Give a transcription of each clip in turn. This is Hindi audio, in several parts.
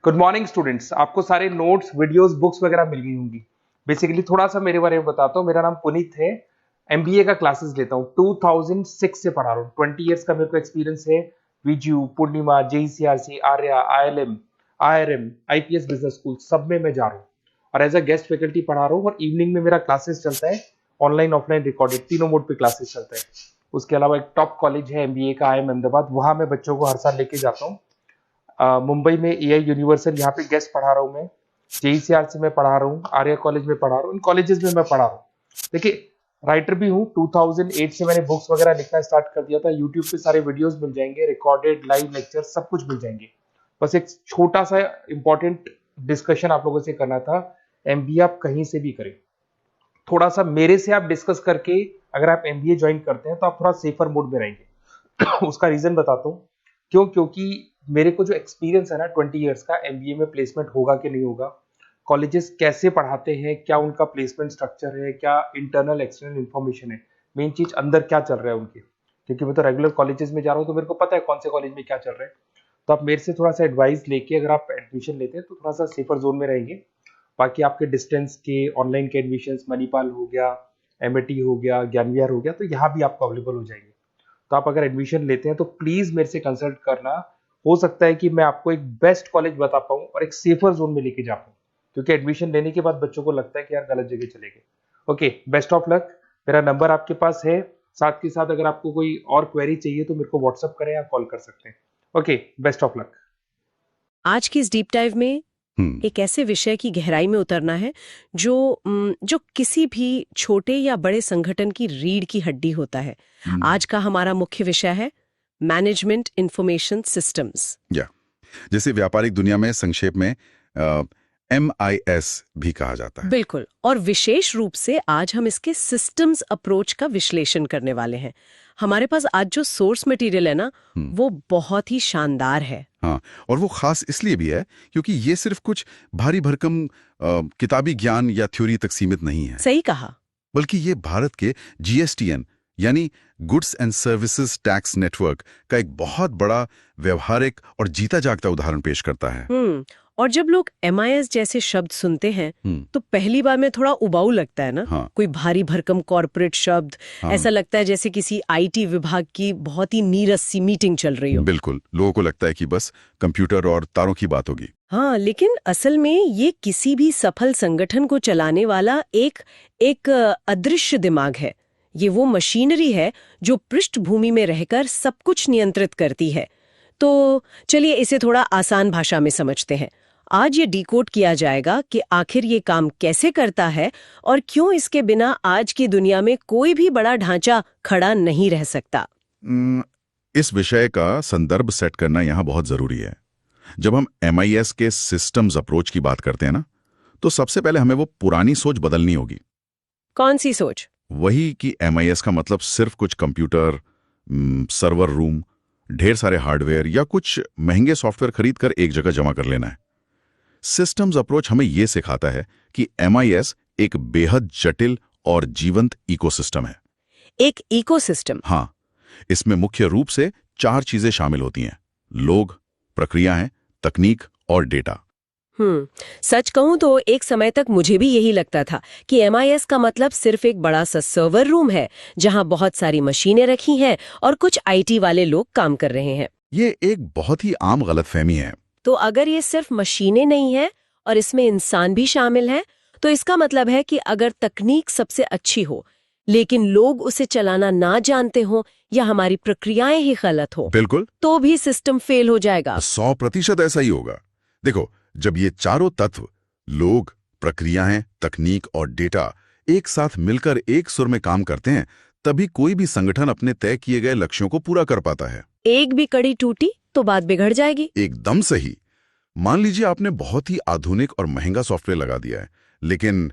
Good morning students. आपको सारे नोट्स वीडियोस बुक्स वगैरह मिल गई होंगी। बेसिकली थोड़ा सा मेरे बारे में बताता हूँ। मेरा नाम पुनीत है। एमबीए का क्लासेस लेता हूँ। 2006 से पढ़ा रहा हूँ। 20 इयर्स का मेरे को एक्सपीरियंस है। VGU, Poornima, JECRC, Arya, ILM, IRM, IPS business school सब में मैं जा रहा हूँ और एज अ गेस्ट फैकल्टी पढ़ा रहा हूँ। और इवनिंग में मेरा क्लासेस चलता है, ऑनलाइन ऑफलाइन रिकॉर्डेड, तीनों मोड पे क्लासेस चलता है। उसके अलावा एक टॉप कॉलेज है एमबीए का, आईएम अहमदाबाद, वहां मैं बच्चों को हर साल लेके जाता हूँ। मुंबई में एआई यूनिवर्सल, यहाँ पे गेस्ट पढ़ा रहा हूँ मैं। जेईसीआरसी में पढ़ा रहा हूँ, आर्या कॉलेज में पढ़ा रहा हूँ। इन कॉलेजेस में मैं पढ़ा रहा हूँ। देखिए, राइटर भी हूँ। 2008 से मैंने बुक्स वगैरह लिखना स्टार्ट कर दिया था। यूट्यूब पे सारे वीडियोस मिल जाएंगे, रिकॉर्डेड लाइव लेक्चर सब कुछ मिल जाएंगे। बस एक छोटा सा इंपॉर्टेंट डिस्कशन आप लोगों से करना था। एमबीए आप कहीं से भी करें, थोड़ा सा मेरे से आप डिस्कस करके अगर आप एमबीए ज्वाइन करते हैं तो आप थोड़ा सेफर मोड में रहेंगे। उसका रीजन बताता हूँ क्यों। क्योंकि मेरे को जो एक्सपीरियंस है ना 20 इयर्स का, एमबीए में प्लेसमेंट होगा कि नहीं होगा, कॉलेजेस कैसे पढ़ाते हैं, क्या उनका प्लेसमेंट स्ट्रक्चर है, क्या इंटरनल एक्सटर्नल इन्फॉर्मेशन है, मेन चीज अंदर क्या चल रहा है उनके। क्योंकि मैं तो रेगुलर कॉलेजेस में जा रहा हूँ तो मेरे को पता है कौन से कॉलेज में क्या चल रहा है। तो आप मेरे से थोड़ा सा एडवाइस लेके अगर आप एडमिशन लेते हैं तो थोड़ा सा सेफर जोन में रहेंगे। बाकी आपके डिस्टेंस के ऑनलाइन के एडमिशन, मणिपाल हो गया, एमएटी हो गया, ज्ञान विहार हो गया, तो यहाँ भी आपको अवेलेबल हो जाएंगे। तो आप अगर एडमिशन लेते हैं तो प्लीज मेरे से कंसल्ट करना। हो सकता है कि मैं आपको एक बेस्ट कॉलेज बता पाऊं और एक सेफर जोन में लेके जा पाऊं। क्योंकि एडमिशन लेने के बाद बच्चों को लगता है कि यार गलत जगह चले गए। Okay, best of luck. मेरा नंबर आपके पास है। साथ के साथ अगर आपको कोई और क्वेरी चाहिए तो मेरे को व्हाट्सअप करें या कॉल कर सकते हैं। Okay, best of luck. आज की इस डीप डाइव में हम्म। एक ऐसे विषय की गहराई में उतरना है जो किसी भी छोटे या बड़े संगठन की रीढ़ की हड्डी होता है। आज का हमारा मुख्य विषय है मैनेजमेंट इंफॉर्मेशन सिस्टम्स। या जैसे व्यापारिक दुनिया में संक्षेप में MIS भी कहा जाता है। बिल्कुल, और विशेष रूप से आज हम इसके सिस्टम्स अप्रोच का विश्लेषण करने वाले हैं। हमारे पास आज जो सोर्स मटेरियल है ना, वो बहुत ही शानदार है। हाँ, और वो खास इसलिए भी है क्योंकि ये सिर्फ कुछ भारी भरकम किताबी ज्ञान या थ्योरी तक सीमित नहीं है। सही कहा। बल्कि ये भारत के GSTN यानी goods and services tax network का एक बहुत बड़ा व्यवहारिक और जीता जागता उदाहरण पेश करता है। और जब लोग MIS जैसे शब्द सुनते हैं तो पहली बार में थोड़ा उबाऊ लगता है ना। हाँ। कोई भारी भरकम कॉर्पोरेट शब्द। हाँ। ऐसा लगता है जैसे किसी IT विभाग की बहुत ही नीरस सी मीटिंग चल रही हो। बिल्कुल, लोगों को लगता है कि बस कंप्यूटर और तारों की बात होगी। हाँ, लेकिन असल में ये किसी भी सफल संगठन को चलाने वाला एक अदृश्य दिमाग है। ये वो मशीनरी है जो पृष्ठभूमि में रहकर सब कुछ नियंत्रित करती है। तो चलिए इसे थोड़ा आसान भाषा में समझते हैं। आज ये डिकोड किया जाएगा कि आखिर ये काम कैसे करता है और क्यों इसके बिना आज की दुनिया में कोई भी बड़ा ढांचा खड़ा नहीं रह सकता। इस विषय का संदर्भ सेट करना यहाँ बहुत जरूरी है। जब हम MIS के सिस्टम्स अप्रोच की बात करते हैं ना, तो सबसे पहले हमें वो पुरानी सोच बदलनी होगी। कौन सी सोच? वही कि MIS का मतलब सिर्फ कुछ कंप्यूटर, सर्वर रूम, ढेर सारे हार्डवेयर या कुछ महंगे सॉफ्टवेयर खरीद कर एक जगह जमा कर लेना है। सिस्टम्स अप्रोच हमें यह सिखाता है कि MIS एक बेहद जटिल और जीवंत इकोसिस्टम है। एक इकोसिस्टम? हाँ, इसमें मुख्य रूप से 4 चीजें शामिल होती हैं: लोग, प्रक्रियाएं, तकनीक और डेटा। सच कहूं तो एक समय तक मुझे भी यही लगता था कि MIS का मतलब सिर्फ एक बड़ा सा सर्वर रूम है जहां बहुत सारी मशीनें रखी हैं और कुछ IT वाले लोग काम कर रहे हैं। ये एक बहुत ही आम गलतफहमी है। तो अगर ये सिर्फ मशीनें नहीं है और इसमें इंसान भी शामिल हैं, तो इसका मतलब है कि अगर तकनीक सबसे अच्छी हो लेकिन लोग उसे चलाना ना जानते हो या हमारी प्रक्रियाएं ही गलत हो, बिल्कुल, तो भी सिस्टम फेल हो जाएगा। 100% ऐसा ही होगा। देखो, जब ये चारों तत्व, लोग, प्रक्रियाएं, तकनीक और डेटा, एक साथ मिलकर एक सुर में काम करते हैं, तभी कोई भी संगठन अपने तय किए गए लक्ष्यों को पूरा कर पाता है। एक भी कड़ी टूटी तो बात बिगड़ जाएगी। एकदम सही। मान लीजिए आपने बहुत ही आधुनिक और महंगा सॉफ्टवेयर लगा दिया है, लेकिन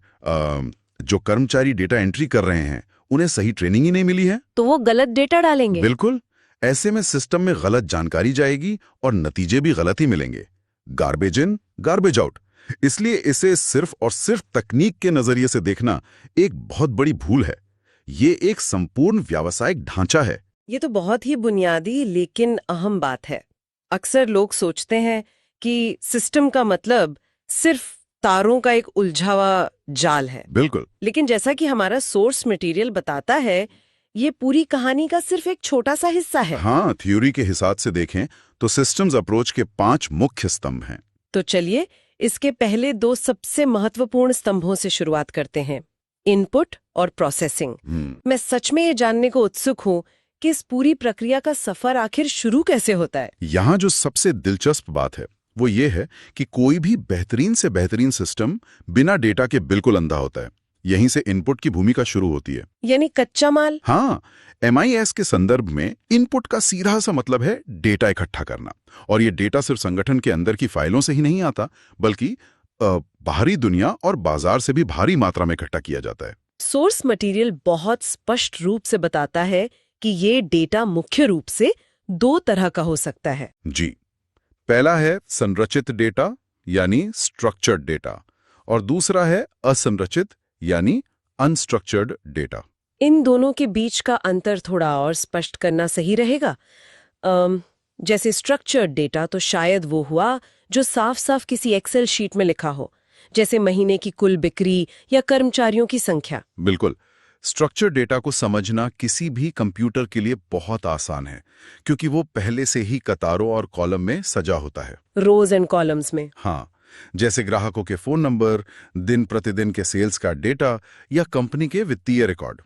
जो कर्मचारी डेटा एंट्री कर रहे हैं उन्हें सही ट्रेनिंग ही नहीं मिली है, तो वो गलत डेटा डालेंगे। बिल्कुल, ऐसे में सिस्टम में गलत जानकारी जाएगी और नतीजे भी गलत ही मिलेंगे। गार्बेज इन, गार्बेज आउट। इसलिए इसे सिर्फ और सिर्फ तकनीक के नजरिए से देखना एक बहुत बड़ी भूल है। ये एक संपूर्ण व्यावसायिक ढांचा है। ये तो बहुत ही बुनियादी लेकिन अहम बात है। अक्सर लोग सोचते हैं कि सिस्टम का मतलब सिर्फ तारों का एक उलझा हुआ जाल है। बिल्कुल। लेकिन जैसा कि हमारा सोर्स मटेरियल बताता है, ये पूरी कहानी का सिर्फ एक छोटा सा हिस्सा है। हाँ, थ्योरी के हिसाब से देखें तो सिस्टम्स अप्रोच के 5 मुख्य स्तंभ हैं। तो चलिए इसके पहले 2 सबसे महत्वपूर्ण स्तंभों से शुरुआत करते हैं, इनपुट और प्रोसेसिंग। मैं सच में ये जानने को उत्सुक हूँ कि इस पूरी प्रक्रिया का सफर आखिर शुरू कैसे होता है। यहाँ जो सबसे दिलचस्प बात है वो ये है कि कोई भी बेहतरीन से बेहतरीन सिस्टम बिना डेटा के बिल्कुल अंधा होता है। यहीं से इनपुट की भूमिका शुरू होती है। यानी कच्चा माल। हाँ, MIS के संदर्भ में इनपुट का सीधा सा मतलब है डेटा इकट्ठा करना। और ये डेटा सिर्फ संगठन के अंदर की फाइलों से ही नहीं आता, बल्कि बाहरी दुनिया और बाजार से भी भारी मात्रा में इकट्ठा किया जाता है। सोर्स मटेरियल बहुत स्पष्ट रूप से बताता है कि ये डेटा मुख्य रूप से 2 तरह का हो सकता है। जी, पहला है संरचित डेटा यानी स्ट्रक्चर्ड डेटा, और दूसरा है असंरचित यानी अनस्ट्रक्चर्ड डेटा। इन दोनों के बीच का अंतर थोड़ा और स्पष्ट करना सही रहेगा। जैसे स्ट्रक्चर्ड डेटा तो शायद वो हुआ जो साफ साफ किसी एक्सेल शीट में लिखा हो, जैसे महीने की कुल बिक्री या कर्मचारियों की संख्या। बिल्कुल। स्ट्रक्चर्ड डेटा को समझना किसी भी कंप्यूटर के लिए बहुत आसान है, क्योंकि वो पहले से ही कतारों और कॉलम में सजा होता है, रोज एंड कॉलम्स में। हाँ, जैसे ग्राहकों के फोन नंबर, दिन प्रतिदिन के सेल्स का डेटा या कंपनी के वित्तीय रिकॉर्ड।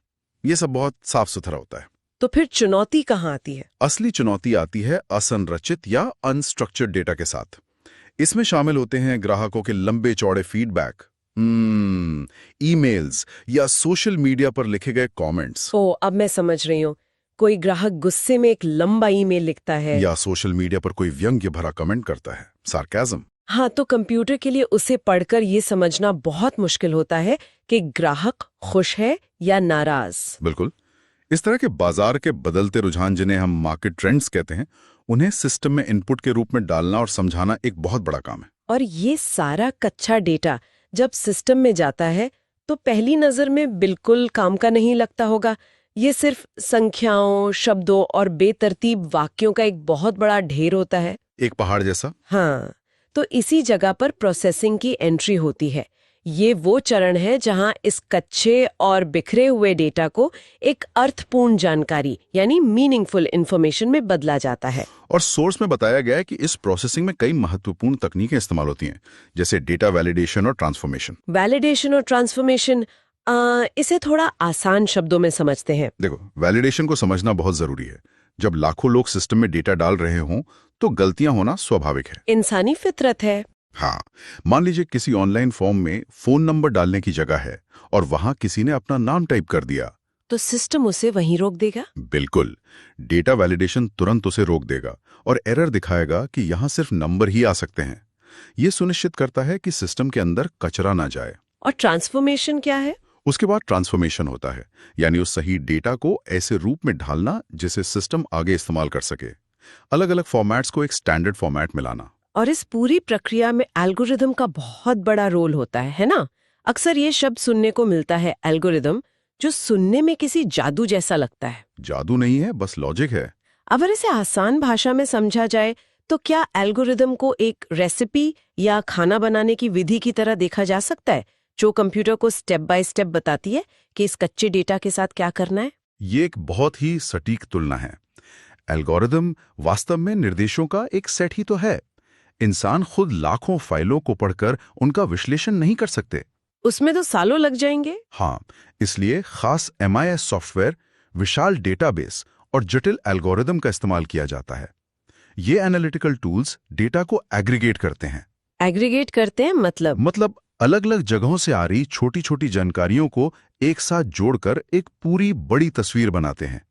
ये सब बहुत साफ सुथरा होता है। तो फिर चुनौती कहाँ आती है? असली चुनौती आती है असंरचित या अनस्ट्रक्चर्ड डेटा के साथ। इसमें शामिल होते हैं ग्राहकों के लंबे चौड़े फीडबैक, ईमेल्स या सोशल मीडिया पर लिखे गए कमेंट्स। अब मैं समझ रही हूँ। कोई ग्राहक गुस्से में एक लंबा ईमेल लिखता है, या सोशल मीडिया पर कोई व्यंग्य भरा कमेंट करता है, सार्काज़म। हाँ, तो कंप्यूटर के लिए उसे पढ़कर ये समझना बहुत मुश्किल होता है कि ग्राहक खुश है या नाराज। बिल्कुल। इस तरह के बाजार के बदलते रुझान, जिन्हें हम मार्केट ट्रेंड्स कहते हैं, उन्हें सिस्टम में इनपुट के रूप में डालना और समझाना एक बहुत बड़ा काम है। और ये सारा कच्चा डेटा जब सिस्टम में जाता है तो पहली नजर में बिल्कुल काम का नहीं लगता होगा। ये सिर्फ संख्याओं, शब्दों और बेतरतीब वाक्यों का एक बहुत बड़ा ढेर होता है, एक पहाड़ जैसा। हाँ, तो इसी जगह पर प्रोसेसिंग की एंट्री होती है। ये वो चरण है जहां इस कच्चे और बिखरे हुए डेटा को एक अर्थपूर्ण जानकारी यानी मीनिंगफुल इंफॉर्मेशन में बदला जाता है। और सोर्स में बताया गया है कि इस प्रोसेसिंग में कई महत्वपूर्ण तकनीकें इस्तेमाल होती हैं, जैसे डेटा वैलिडेशन और ट्रांसफॉर्मेशन। वैलिडेशन और ट्रांसफॉर्मेशन, इसे थोड़ा आसान शब्दों में समझते हैं। देखो, वैलिडेशन को समझना बहुत जरूरी है। जब लाखों लोग सिस्टम में डेटा डाल रहे हों तो गलतियां होना स्वाभाविक है, इंसानी फितरत है। हाँ, मान लीजिए किसी ऑनलाइन फॉर्म में फोन नंबर डालने की जगह है और वहां किसी ने अपना नाम टाइप कर दिया, तो सिस्टम उसे वहीं रोक देगा? बिल्कुल। डेटा वैलिडेशन तुरंत उसे रोक देगा और एरर दिखाएगा कि यहां सिर्फ नंबर ही आ सकते हैं। यह सुनिश्चित करता है कि सिस्टम के अंदर कचरा ना जाए। और ट्रांसफॉर्मेशन क्या है? उसके बाद ट्रांसफॉर्मेशन होता है, यानी उस सही डेटा को ऐसे रूप में ढालना जिसे सिस्टम आगे इस्तेमाल कर सके। अलग अलग फॉर्मेट्स को एक स्टैंडर्ड फॉर्मेट में लाना। और इस पूरी प्रक्रिया में एल्गोरिदम का बहुत बड़ा रोल होता है ना? अक्सर ये शब्द सुनने को मिलता है, एल्गोरिदम, जो सुनने में किसी जादू जैसा लगता है। जादू नहीं है, बस लॉजिक है। अगर इसे आसान भाषा में समझा जाए तो क्या एल्गोरिदम को एक रेसिपी या खाना बनाने की विधि की तरह देखा जा सकता है, जो कंप्यूटर को स्टेप बाय स्टेप बताती है कि इस कच्चे डेटा के साथ क्या करना है? ये एक बहुत ही सटीक तुलना है। एल्गोरिदम वास्तव में निर्देशों का एक सेट ही तो है। इंसान खुद लाखों फाइलों को पढ़कर उनका विश्लेषण नहीं कर सकते। उसमें तो सालों लग जाएंगे। हाँ, इसलिए खास MIS सॉफ्टवेयर, विशाल डेटाबेस और जटिल एल्गोरिदम का इस्तेमाल किया जाता है। ये एनालिटिकल टूल्स डेटा को एग्रीगेट करते हैं। एग्रीगेट करते हैं मतलब अलग अलग जगहों से आ रही छोटी छोटी जानकारियों को एक साथ जोड़कर एक पूरी बड़ी तस्वीर बनाते हैं।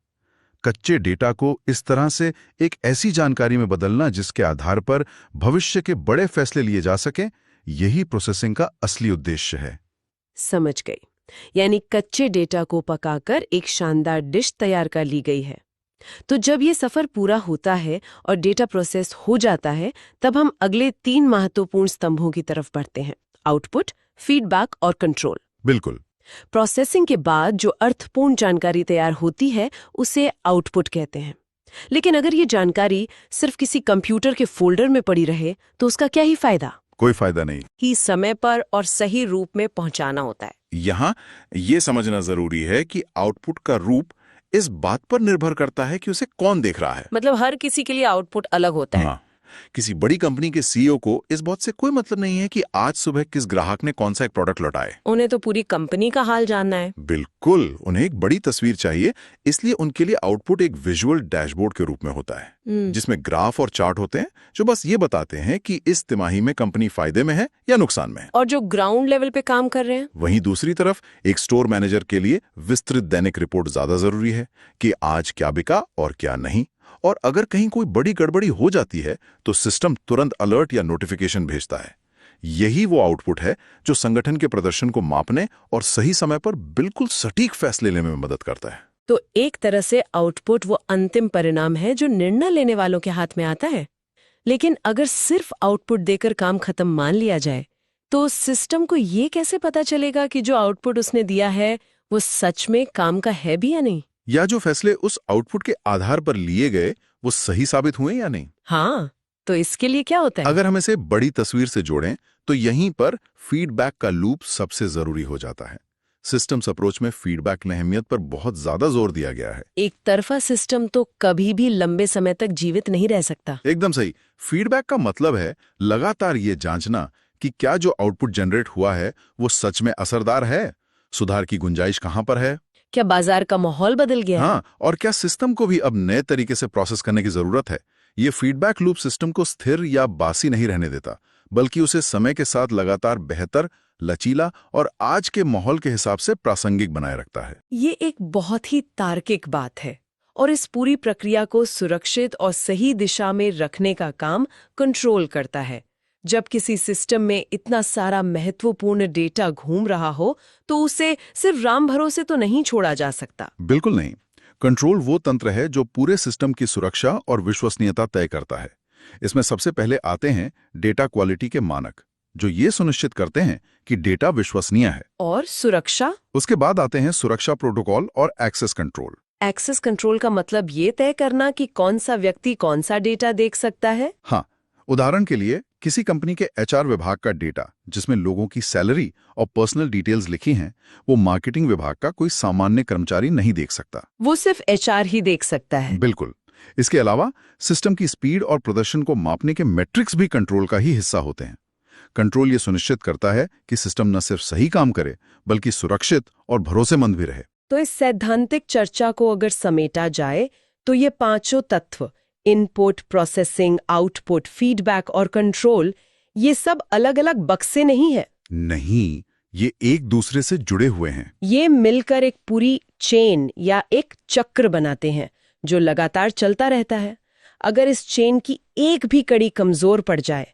कच्चे डेटा को इस तरह से एक ऐसी जानकारी में बदलना जिसके आधार पर भविष्य के बड़े फैसले लिए जा सकें, यही प्रोसेसिंग का असली उद्देश्य है। समझ गई। यानी कच्चे डेटा को पकाकर एक शानदार डिश तैयार कर ली गई है। तो जब ये सफर पूरा होता है और डेटा प्रोसेस हो जाता है, तब हम अगले 3 महत्वपूर्ण स्तंभों की तरफ बढ़ते हैं, आउटपुट, फीडबैक और कंट्रोल। बिल्कुल। प्रोसेसिंग के बाद जो अर्थपूर्ण जानकारी तैयार होती है उसे आउटपुट कहते हैं। लेकिन अगर ये जानकारी सिर्फ किसी कंप्यूटर के फोल्डर में पड़ी रहे तो उसका क्या ही फायदा? कोई फायदा नहीं। ही समय पर और सही रूप में पहुंचाना होता है। यहाँ ये समझना जरूरी है कि आउटपुट का रूप इस बात पर निर्भर करता है कि उसे कौन देख रहा है। मतलब हर किसी के लिए आउटपुट अलग होता है। हाँ, किसी बड़ी कंपनी के सीईओ को इस बात से कोई मतलब नहीं है कि आज सुबह किस ग्राहक ने कौन सा एक प्रोडक्ट लौटाए। उन्हें तो पूरी कंपनी का हाल जानना है। बिल्कुल, उन्हें एक बड़ी तस्वीर चाहिए, इसलिए उनके लिए आउटपुट एक विजुअल डैशबोर्ड के रूप में होता है, जिसमें ग्राफ और चार्ट होते हैं जो बस ये बताते हैं कि इस तिमाही में कंपनी फायदे में है या नुकसान में है। और जो ग्राउंड लेवल पे काम कर रहे हैं, वहीं दूसरी तरफ एक स्टोर मैनेजर के लिए विस्तृत दैनिक रिपोर्ट ज्यादा जरूरी है कि आज क्या बिका और क्या नहीं। और अगर कहीं कोई बड़ी गड़बड़ी हो जाती है तो सिस्टम तुरंत अलर्ट या नोटिफिकेशन भेजता है। यही वो आउटपुट है जो संगठन के प्रदर्शन को मापने और सही समय पर बिल्कुल सटीक फैसले लेने में मदद करता है। तो एक तरह से आउटपुट वो अंतिम परिणाम है जो निर्णय लेने वालों के हाथ में आता है। लेकिन अगर सिर्फ आउटपुट देकर काम खत्म मान लिया जाए तो सिस्टम को ये कैसे पता चलेगा कि जो आउटपुट उसने दिया है वो सच में काम का है भी या नहीं? या जो फैसले उस आउटपुट के आधार पर लिए गए वो सही साबित हुए या नहीं? हाँ, तो इसके लिए क्या होता है? अगर हम इसे बड़ी तस्वीर से जोड़ें तो यहीं पर फीडबैक का लूप सबसे जरूरी हो जाता है। सिस्टम्स अप्रोच में फीडबैक की अहमियत पर बहुत ज्यादा जोर दिया गया है। एक तरफा सिस्टम तो कभी भी लंबे समय तक जीवित नहीं रह सकता। एकदम सही। फीडबैक का मतलब है लगातार ये जांचना कि क्या जो आउटपुट जनरेट हुआ है वो सच में असरदार है, सुधार की गुंजाइश कहां पर है, क्या बाजार का माहौल बदल गया है? हाँ, और क्या सिस्टम को भी अब नए तरीके से प्रोसेस करने की जरूरत है। ये फीडबैक लूप सिस्टम को स्थिर या बासी नहीं रहने देता, बल्कि उसे समय के साथ लगातार बेहतर, लचीला और आज के माहौल के हिसाब से प्रासंगिक बनाए रखता है। ये एक बहुत ही तार्किक बात है और इस पूरी प्रक्रिया को सुरक्षित और सही दिशा में रखने का काम कंट्रोल करता है। जब किसी सिस्टम में इतना सारा महत्वपूर्ण डेटा घूम रहा हो तो उसे सिर्फ राम भरोसे तो नहीं छोड़ा जा सकता। बिल्कुल नहीं। कंट्रोल वो तंत्र है जो पूरे सिस्टम की सुरक्षा और विश्वसनीयता तय करता है। इसमें सबसे पहले आते हैं डेटा क्वालिटी के मानक, जो ये सुनिश्चित करते हैं कि डेटा विश्वसनीय है। और सुरक्षा? उसके बाद आते हैं सुरक्षा प्रोटोकॉल और एक्सेस कंट्रोल। एक्सेस कंट्रोल का मतलब ये तय करना कि कौन सा व्यक्ति कौन सा डेटा देख सकता है। हाँ, उदाहरण के लिए किसी कंपनी के एचआर विभाग का डेटा जिसमें लोगों की सैलरी और पर्सनल डिटेल्स लिखी हैं, वो मार्केटिंग विभाग का कोई सामान्य कर्मचारी नहीं देख सकता। वो सिर्फ एचआर ही देख सकता है। बिल्कुल। इसके अलावा सिस्टम की स्पीड और प्रदर्शन को मापने के मैट्रिक्स भी कंट्रोल का ही हिस्सा होते हैं। कंट्रोल ये सुनिश्चित करता है कि सिस्टम न सिर्फ सही काम करे बल्कि सुरक्षित और भरोसेमंद भी रहे। तो इस सैद्धांतिक चर्चा को अगर समेटा जाए तो ये पांचों तत्व, इनपुट, प्रोसेसिंग, आउटपुट, फीडबैक और कंट्रोल, ये सब अलग अलग बक्से नहीं है। नहीं, ये एक दूसरे से जुड़े हुए हैं। ये मिलकर एक पूरी चेन या एक चक्र बनाते हैं जो लगातार चलता रहता है। अगर इस चेन की एक भी कड़ी कमजोर पड़ जाए,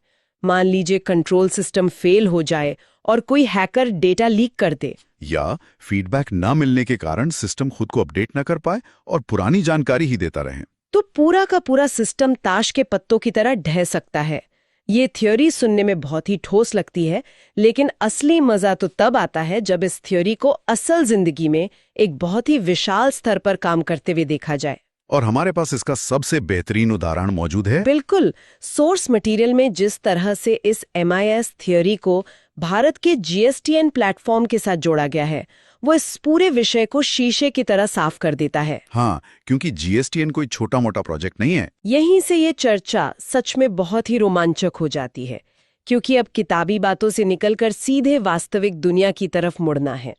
मान लीजिए कंट्रोल सिस्टम फेल हो जाए और कोई हैकर डेटा लीक कर दे, या फीडबैक ना मिलने के कारण सिस्टम खुद को अपडेट ना कर पाए और पुरानी जानकारी ही देता रहे, तो पूरा का पूरा सिस्टम ताश के पत्तों की तरह ढह सकता है। ये थ्योरी सुनने में बहुत ही ठोस लगती है, लेकिन असली मजा तो तब आता है जब इस थ्योरी को असल जिंदगी में एक बहुत ही विशाल स्तर पर काम करते हुए देखा जाए। और हमारे पास इसका सबसे बेहतरीन उदाहरण मौजूद है। बिल्कुल। सोर्स मटेरियल में जिस तरह से इस MIS थ्योरी को भारत के GSTN प्लेटफॉर्म के साथ जोड़ा गया है, वो इस पूरे विषय को शीशे की तरह साफ कर देता है। हाँ, क्योंकि GSTN कोई छोटा मोटा प्रोजेक्ट नहीं है। यहीं से ये चर्चा सच में बहुत ही रोमांचक हो जाती है, क्योंकि अब किताबी बातों से निकलकर सीधे वास्तविक दुनिया की तरफ मुड़ना है।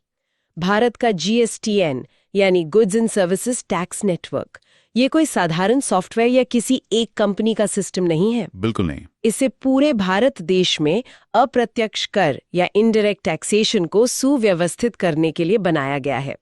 भारत का GSTN यानी goods and services tax network, ये कोई साधारण सॉफ्टवेयर या किसी एक कंपनी का सिस्टम नहीं है। बिल्कुल नहीं। इसे पूरे भारत देश में अप्रत्यक्ष कर या इनडायरेक्ट टैक्सेशन को सुव्यवस्थित करने के लिए बनाया गया है।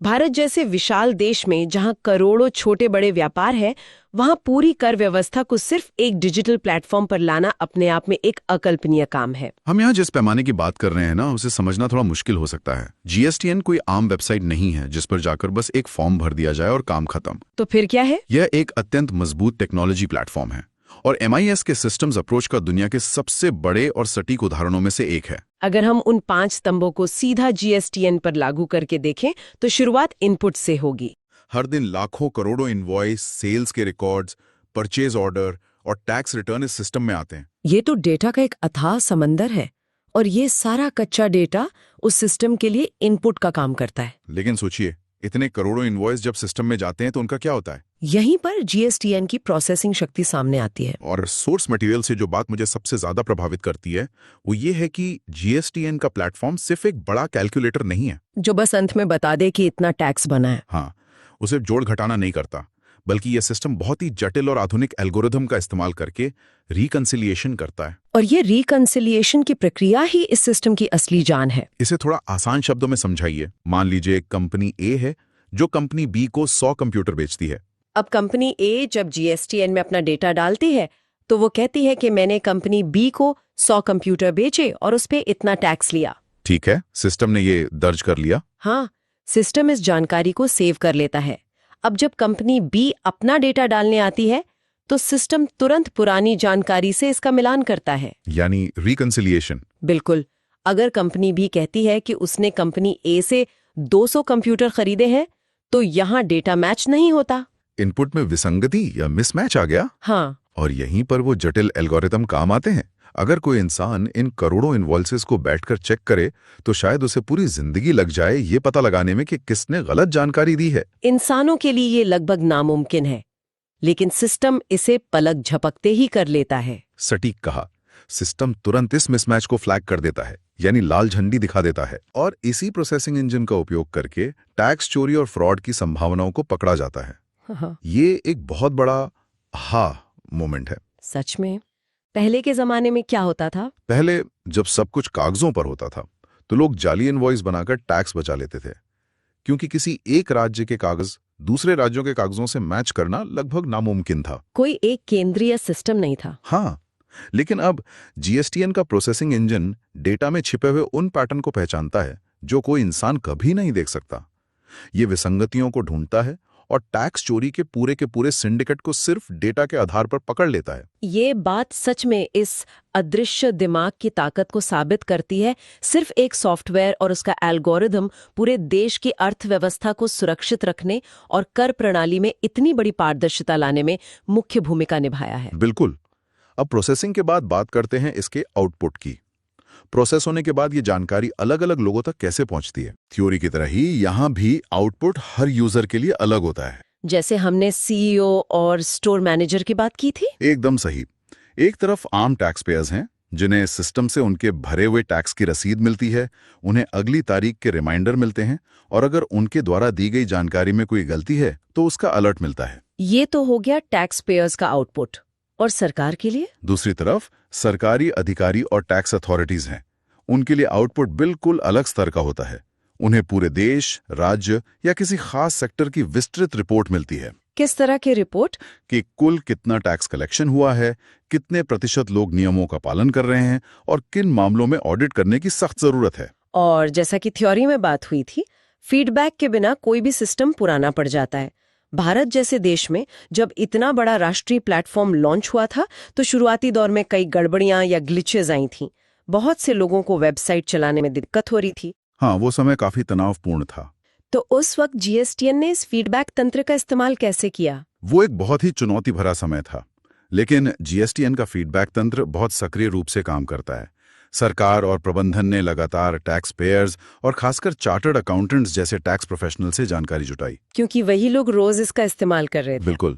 भारत जैसे विशाल देश में जहां करोड़ों छोटे बड़े व्यापार है, वहां पूरी कर व्यवस्था को सिर्फ एक डिजिटल प्लेटफॉर्म पर लाना अपने आप में एक अकल्पनीय काम है। हम यहाँ जिस पैमाने की बात कर रहे हैं ना, उसे समझना थोड़ा मुश्किल हो सकता है। GSTN कोई आम वेबसाइट नहीं है जिस पर जाकर बस एक फॉर्म भर दिया जाए और काम खत्म। तो फिर क्या है? यह एक अत्यंत मजबूत टेक्नोलॉजी प्लेटफॉर्म है और MIS के सिस्टम्स अप्रोच का दुनिया के सबसे बड़े और सटीक उदाहरणों में से एक है। अगर हम उन 5 स्तंभों को सीधा GSTN पर लागू करके देखें तो शुरुआत इनपुट से होगी। हर दिन लाखों करोड़ों इनवॉइस, सेल्स के रिकॉर्ड्स, परचेज ऑर्डर और टैक्स रिटर्न इस सिस्टम में आते हैं। ये तो डेटा का एक अथाह समंदर है, और ये सारा कच्चा डेटा उस सिस्टम के लिए इनपुट का काम करता है। लेकिन सोचिए, इतने करोड़ों इनवॉइस जब सिस्टम में जाते हैं तो उनका क्या होता है? यहीं पर जीएसटीएन की प्रोसेसिंग शक्ति सामने आती है। और सोर्स मटेरियल से जो बात मुझे सबसे ज्यादा प्रभावित करती है वो ये है कि जीएसटीएन का प्लेटफॉर्म सिर्फ एक बड़ा कैलकुलेटर नहीं है जो बस अंत में बता दे कि इतना टैक्स बना है। हाँ, वो सिर्फ जोड़ घटाना नहीं करता, बल्कि यह सिस्टम बहुत ही जटिल और आधुनिक एल्गोरिथम का इस्तेमाल करके रिकंसिलिएशन करता है। और ये रिकंसिलिएशन की प्रक्रिया ही इस सिस्टम की असली जान है। इसे थोड़ा आसान शब्दों में समझाइए। मान लीजिए कंपनी ए है जो कंपनी बी को 100 कंप्यूटर बेचती है। अब कंपनी ए जब जीएसटीएन में अपना डेटा डालती है तो वो कहती है कि मैंने कंपनी बी को 100 कंप्यूटर बेचे और उस पे इतना टैक्स लिया। ठीक है, सिस्टम ने ये दर्ज कर लिया। हाँ, सिस्टम इस जानकारी को सेव कर लेता है। अब जब कंपनी बी अपना डेटा डालने आती है तो सिस्टम तुरंत पुरानी जानकारी से इसका मिलान करता है, यानी रिकंसिलिएशन। बिल्कुल। अगर कंपनी बी कहती है कि उसने कंपनी ए से 200 कंप्यूटर खरीदे हैं तो यहाँ डेटा मैच नहीं होता। इनपुट में विसंगति या मिसमैच आ गया। हाँ, और यहीं पर वो जटिल एल्गोरिथम काम आते हैं। अगर कोई इंसान इन करोड़ों इनवॉइसेस को बैठकर चेक करे तो शायद उसे पूरी जिंदगी लग जाए ये पता लगाने में कि किसने गलत जानकारी दी है। इंसानों के लिए ये लगभग नामुमकिन है, लेकिन सिस्टम इसे पलक झपकते ही कर लेता है। सटीक कहा, सिस्टम तुरंत इस मिसमैच को फ्लैग कर देता है, यानी लाल झंडी दिखा देता है। और इसी प्रोसेसिंग इंजन का उपयोग करके टैक्स चोरी और फ्रॉड की संभावनाओं को पकड़ा जाता है। हाँ, ये एक बहुत बड़ा मोमेंट है। सच में। पहले के जमाने में क्या होता था? पहले जब सब कुछ कागजों पर होता था तो लोग जाली इनवॉइस बनाकर टैक्स बचा लेते थे, क्योंकि किसी एक राज्य के कागज दूसरे राज्यों के कागजों से मैच करना लगभग नामुमकिन था। कोई एक केंद्रीय सिस्टम नहीं था। हाँ, लेकिन अब जीएसटीएन का प्रोसेसिंग इंजन डेटा में छिपे हुए उन पैटर्न को पहचानता है जो कोई इंसान कभी नहीं देख सकता। ये विसंगतियों को ढूंढता है और टैक्स चोरी के पूरे सिंडिकेट को सिर्फ डेटा के आधार पर पकड़ लेता है। ये बात सच में इस अदृश्य दिमाग की ताकत को साबित करती है। सिर्फ एक सॉफ्टवेयर और उसका एल्गोरिथम पूरे देश की अर्थव्यवस्था को सुरक्षित रखने और कर प्रणाली में इतनी बड़ी पारदर्शिता लाने में मुख्य भूमिका निभाया है। बिल्कुल। अब प्रोसेसिंग के बाद बात करते हैं इसके आउटपुट की। प्रोसेस होने के बाद ये जानकारी अलग अलग लोगों तक कैसे पहुंचती है। थ्योरी की तरह ही यहाँ भी आउटपुट हर यूजर के लिए अलग होता है। जैसे हमने सीईओ और स्टोर मैनेजर की बात की थी। एकदम सही। एक तरफ आम टैक्स पेयर्स हैं जिन्हें सिस्टम से उनके भरे हुए टैक्स की रसीद मिलती है, उन्हें अगली तारीख के रिमाइंडर मिलते हैं और अगर उनके द्वारा दी गई जानकारी में कोई गलती है तो उसका अलर्ट मिलता है। ये तो हो गया टैक्स पेयर्स का आउटपुट। और सरकार के लिए? दूसरी तरफ सरकारी अधिकारी और टैक्स अथॉरिटीज हैं। उनके लिए आउटपुट बिल्कुल अलग स्तर का होता है। उन्हें पूरे देश, राज्य या किसी खास सेक्टर की विस्तृत रिपोर्ट मिलती है। किस तरह की रिपोर्ट? कि कुल कितना टैक्स कलेक्शन हुआ है, कितने प्रतिशत लोग नियमों का पालन कर रहे हैं और किन मामलों में ऑडिट करने की सख्त जरूरत है। और जैसा कि थ्योरी में बात हुई थी, फीडबैक के बिना कोई भी सिस्टम पुराना पड़ जाता है। भारत जैसे देश में जब इतना बड़ा राष्ट्रीय प्लेटफॉर्म लॉन्च हुआ था तो शुरुआती दौर में कई गड़बड़ियां या ग्लिचेज आई थीं। बहुत से लोगों को वेबसाइट चलाने में दिक्कत हो रही थी। हाँ, वो समय काफी तनावपूर्ण था। तो उस वक्त जीएसटीएन ने इस फीडबैक तंत्र का इस्तेमाल कैसे किया? वो एक बहुत ही चुनौती भरा समय था, लेकिन जीएसटीएन का फीडबैक तंत्र बहुत सक्रिय रूप से काम करता है। सरकार और प्रबंधन ने लगातार टैक्स पेयर्स और खासकर चार्टर्ड अकाउंटेंट्स जैसे टैक्स प्रोफेशनल से जानकारी जुटाई, क्योंकि वही लोग रोज इसका इस्तेमाल कर रहे थे। बिल्कुल।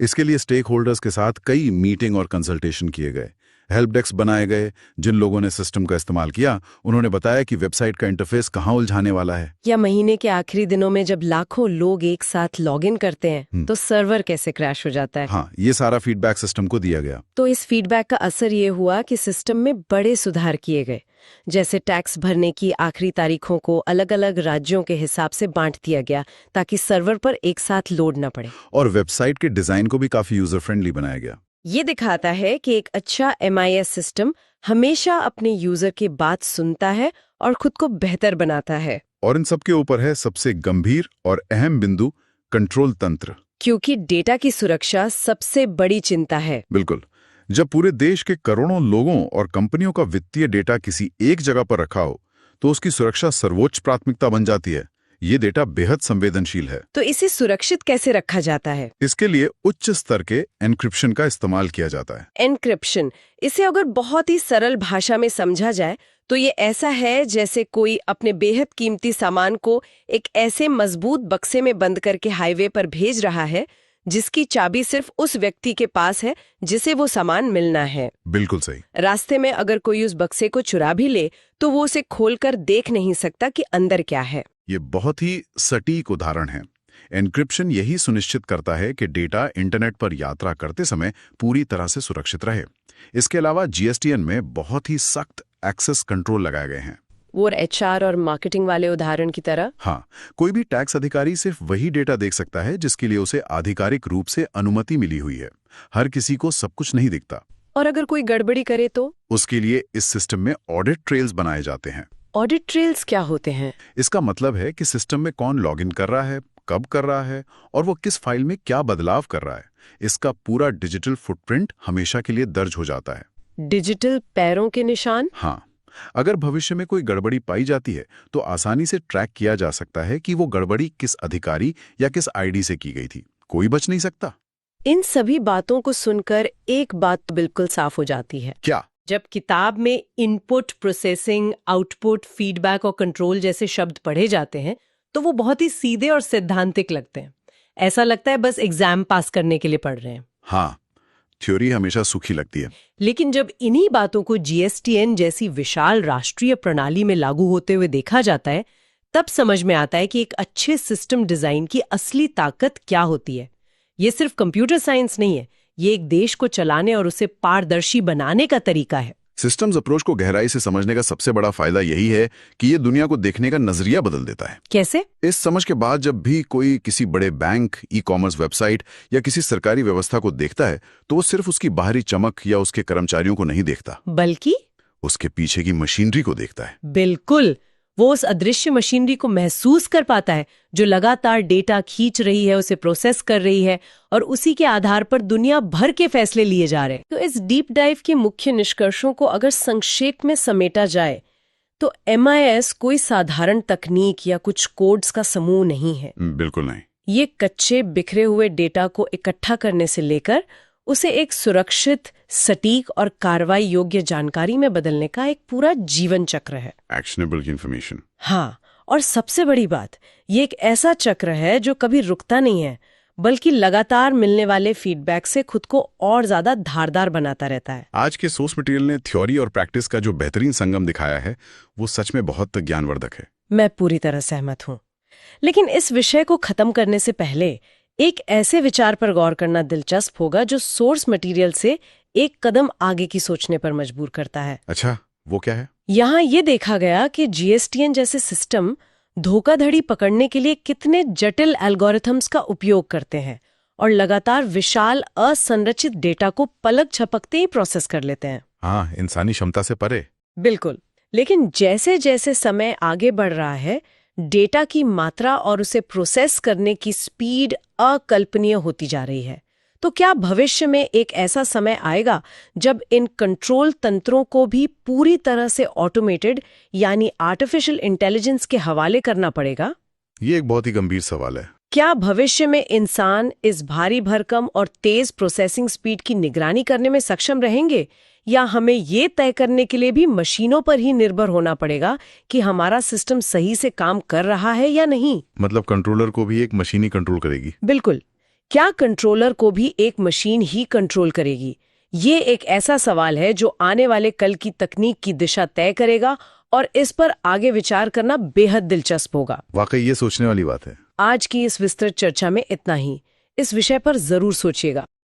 इसके लिए स्टेक होल्डर्स के साथ कई मीटिंग और कंसल्टेशन किए गए। हेल्प डेस्क बनाए गए। जिन लोगों ने सिस्टम का इस्तेमाल किया उन्होंने बताया कि वेबसाइट का इंटरफेस कहाँ उलझाने वाला है। या महीने के आखिरी दिनों में जब लाखों लोग एक साथ लॉगिन करते हैं तो सर्वर कैसे क्रैश हो जाता है। हाँ, ये सारा फीडबैक सिस्टम को दिया गया। तो इस फीडबैक का असर ये हुआ कि सिस्टम में बड़े सुधार किए गए, जैसे टैक्स भरने की आखिरी तारीखों को अलग अलग राज्यों के हिसाब से बांट दिया गया ताकि सर्वर पर एक साथ लोड न पड़े। और वेबसाइट के डिजाइन को भी काफी यूजर फ्रेंडली बनाया गया। ये दिखाता है कि एक अच्छा MIS सिस्टम हमेशा अपने यूजर की बात सुनता है और खुद को बेहतर बनाता है। और इन सबके ऊपर है सबसे गंभीर और अहम बिंदु, कंट्रोल तंत्र। क्योंकि डेटा की सुरक्षा सबसे बड़ी चिंता है। बिल्कुल। जब पूरे देश के करोड़ों लोगों और कंपनियों का वित्तीय डेटा किसी एक जगह पर रखा हो तो उसकी सुरक्षा सर्वोच्च प्राथमिकता बन जाती है। ये डेटा बेहद संवेदनशील है। तो इसे सुरक्षित कैसे रखा जाता है? इसके लिए उच्च स्तर के एन्क्रिप्शन का इस्तेमाल किया जाता है। एन्क्रिप्शन, इसे अगर बहुत ही सरल भाषा में समझा जाए तो ये ऐसा है जैसे कोई अपने बेहद कीमती सामान को एक ऐसे मजबूत बक्से में बंद करके हाईवे पर भेज रहा है जिसकी चाबी सिर्फ उस व्यक्ति के पास है जिसे वो सामान मिलना है। बिल्कुल सही। रास्ते में अगर कोई उस बक्से को चुरा भी ले तो वो उसे खोलकर देख नहीं सकता कि अंदर क्या है। ये बहुत ही सटीक उदाहरण है। एन्क्रिप्शन यही सुनिश्चित करता है कि डेटा इंटरनेट पर यात्रा करते समय पूरी तरह से सुरक्षित रहे। इसके अलावा जीएसटीएन में बहुत ही सख्त एक्सेस कंट्रोल लगाए गए हैं। वो एचआर और मार्केटिंग वाले उदाहरण की तरह? हाँ, कोई भी टैक्स अधिकारी सिर्फ वही डेटा देख सकता है जिसके लिए उसे आधिकारिक रूप से अनुमति मिली हुई है। हर किसी को सब कुछ नहीं दिखता। और अगर कोई गड़बड़ी करे तो? उसके लिए इस सिस्टम में ऑडिट ट्रेल्स बनाए जाते हैं। ऑडिट ट्रेल्स क्या होते हैं? इसका मतलब है कि सिस्टम में कौन लॉगिन कर रहा है, कब कर रहा है और वो किस फाइल में क्या बदलाव कर रहा है। इसका पूरा डिजिटल फुटप्रिंट हमेशा के लिए दर्ज हो जाता है। डिजिटल पैरों के निशान? हाँ, अगर भविष्य में कोई गड़बड़ी पाई जाती है तो आसानी से ट्रैक किया जा सकता है कि वो गड़बड़ी किस अधिकारी या किस आईडी से की गई थी। कोई बच नहीं सकता। इन सभी बातों को सुनकर एक बात तो बिल्कुल साफ हो जाती है। क्या? जब किताब में इनपुट, प्रोसेसिंग, आउटपुट, फीडबैक और कंट्रोल जैसे शब्द पढ़े जाते हैं तो वो बहुत ही सीधे और सैद्धांतिक लगते हैं। ऐसा लगता है बस एग्जाम पास करने के लिए पढ़ रहे हैं। हाँ, थ्योरी हमेशा सूखी लगती है। लेकिन जब इन्हीं बातों को जीएसटीएन जैसी विशाल राष्ट्रीय प्रणाली में लागू होते हुए देखा जाता है तब समझ में आता है कि एक अच्छे सिस्टम डिजाइन की असली ताकत क्या होती है। ये सिर्फ कंप्यूटर साइंस नहीं है, ये एक देश को चलाने और उसे पारदर्शी बनाने का तरीका है। सिस्टम्स अप्रोच को गहराई से समझने का सबसे बड़ा फायदा यही है कि ये दुनिया को देखने का नजरिया बदल देता है। कैसे? इस समझ के बाद जब भी कोई किसी बड़े बैंक, ई कॉमर्स वेबसाइट या किसी सरकारी व्यवस्था को देखता है तो वो सिर्फ उसकी बाहरी चमक या उसके कर्मचारियों को नहीं देखता, बल्कि उसके पीछे की मशीनरी को देखता है। बिल्कुल, वो उस अदृश्य मशीनरी को महसूस कर पाता है जो लगातार डेटा खींच रही है, उसे प्रोसेस कर रही है और उसी के आधार पर दुनिया भर के फैसले लिए जा रहे हैं। तो इस डीप डाइव के मुख्य निष्कर्षों को अगर संक्षेप में समेटा जाए तो MIS कोई साधारण तकनीक या कुछ कोड्स का समूह नहीं है। बिल्कुल नहीं। ये कच्चे बिखरे हुए डेटा को इकट्ठा करने से लेकर उसे एक सुरक्षित, सटीक और कार्रवाई योग्य जानकारी में बदलने का एक पूरा जीवन चक्र है। Actionable information. हाँ, और सबसे बड़ी बात, ये एक ऐसा चक्र है जो कभी रुकता नहीं है बल्कि लगातार मिलने वाले फीडबैक से खुद को और ज्यादा धारदार बनाता रहता है। आज के सोर्स मटेरियल ने थ्योरी और प्रैक्टिस का जो बेहतरीन संगम दिखाया है वो सच में बहुत ज्ञानवर्धक है। मैं पूरी तरह सहमत हूँ। लेकिन इस विषय को खत्म करने से पहले एक ऐसे विचार पर गौर करना दिलचस्प होगा जो सोर्स मटेरियल से एक कदम आगे की सोचने पर मजबूर करता है। अच्छा, वो क्या है? यहाँ ये देखा गया कि जीएसटीएन जैसे सिस्टम धोखाधड़ी पकड़ने के लिए कितने जटिल एल्गोरिथम्स का उपयोग करते हैं और लगातार विशाल असंरचित डेटा को पलक झपकते ही प्रोसेस कर लेते हैं। हाँ, इंसानी क्षमता से परे। बिल्कुल। लेकिन जैसे जैसे समय आगे बढ़ रहा है डेटा की मात्रा और उसे प्रोसेस करने की स्पीड अकल्पनीय होती जा रही है। तो क्या भविष्य में एक ऐसा समय आएगा जब इन कंट्रोल तंत्रों को भी पूरी तरह से ऑटोमेटेड यानी आर्टिफिशियल इंटेलिजेंस के हवाले करना पड़ेगा? ये एक बहुत ही गंभीर सवाल है। क्या भविष्य में इंसान इस भारी भरकम और तेज प्रोसेसिंग स्पीड की निगरानी करने में सक्षम रहेंगे या हमें ये तय करने के लिए भी मशीनों पर ही निर्भर होना पड़ेगा कि हमारा सिस्टम सही से काम कर रहा है या नहीं? मतलब कंट्रोलर को भी एक मशीन ही कंट्रोल करेगी? बिल्कुल। क्या कंट्रोलर को भी एक मशीन ही कंट्रोल करेगी? ये एक ऐसा सवाल है जो आने वाले कल की तकनीक की दिशा तय करेगा और इस पर आगे विचार करना बेहद दिलचस्प होगा। वाकई ये सोचने वाली बात है। आज की इस विस्तृत चर्चा में इतना ही। इस विषय पर जरूर सोचिएगा।